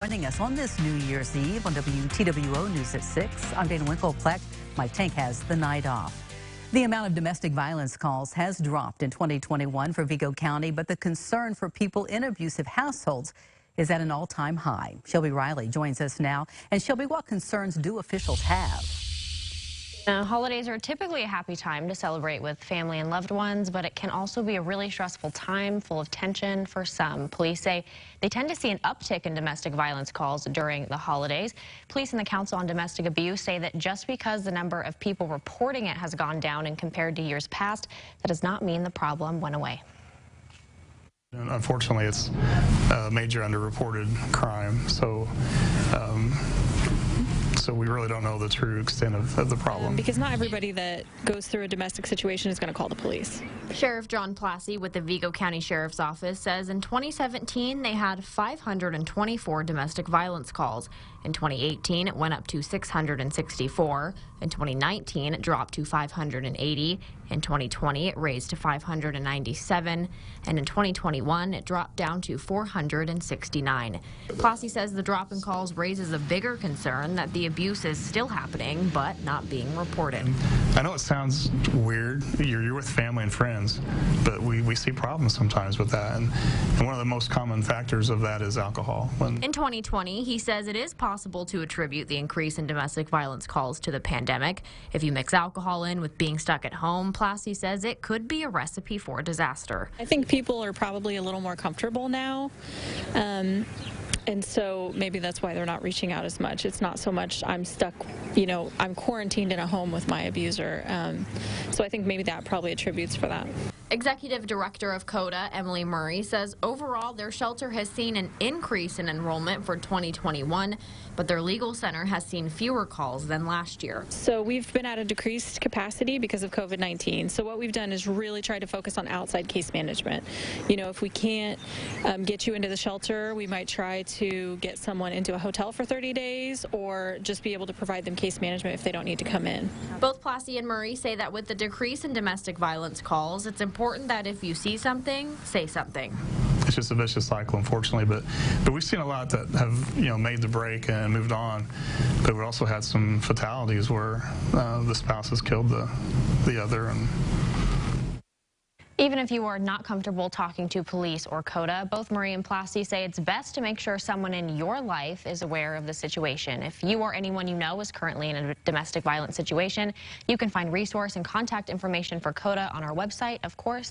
Joining us on this New Year's Eve on WTWO News at 6. I'm Dana Winkleplex. Mike Tank has the night off. The amount of domestic violence calls has dropped in 2021 for Vigo County, but the concern for people in abusive households is at an all-time high. Shelby Riley joins us now. And Shelby, what concerns do officials have? Holidays are typically a happy time to celebrate with family and loved ones, but it can also be a really stressful time full of tension for some. Police say they tend to see an uptick in domestic violence calls during the holidays. Police and the Council on Domestic Abuse say that just because the number of people reporting it has gone down and compared to years past, that does not mean the problem went away. Unfortunately, it's a major underreported crime, so we really don't know the true extent of the problem. Because not everybody that goes through a domestic situation is going to call the police. Sheriff John Plassey with the Vigo County Sheriff's Office says in 2017 they had 524 domestic violence calls. In 2018 it went up to 664. In 2019 it dropped to 580. In 2020 it raised to 597. And in 2021 it dropped down to 469. Plassey says the drop in calls raises a bigger concern that the abuse is still happening but not being reported. I know it sounds weird. You're with family and friends, but we see problems sometimes with that. And one of the most common factors of that is alcohol. In 2020, he says it is possible to attribute the increase in domestic violence calls to the pandemic. If you mix alcohol in with being stuck at home, Plassey says it could be a recipe for disaster. I think people are probably a little more comfortable now. And so maybe that's why they're not reaching out as much. It's not so much I'm stuck, I'm quarantined in a home with my abuser. So I think maybe that probably attributes for that. Executive Director of CODA, Emily Murray, says overall their shelter has seen an increase in enrollment for 2021, but their legal center has seen fewer calls than last year. So we've been at a decreased capacity because of COVID-19. So what we've done is really try to focus on outside case management. If we can't get you into the shelter, we might try to get someone into a hotel for 30 days or just be able to provide them case management if they don't need to come in. Both Plassey and Murray say that with the decrease in domestic violence calls, it's important that if you see something, say something. It's just a vicious cycle, unfortunately, but we've seen a lot that have made the break and moved on. But we also had some fatalities where the spouse has killed the other. Even if you are not comfortable talking to police or CODA, both Murray and Plassey say it's best to make sure someone in your life is aware of the situation. If you or anyone you know is currently in a domestic violence situation, you can find resource and contact information for CODA on our website, of course.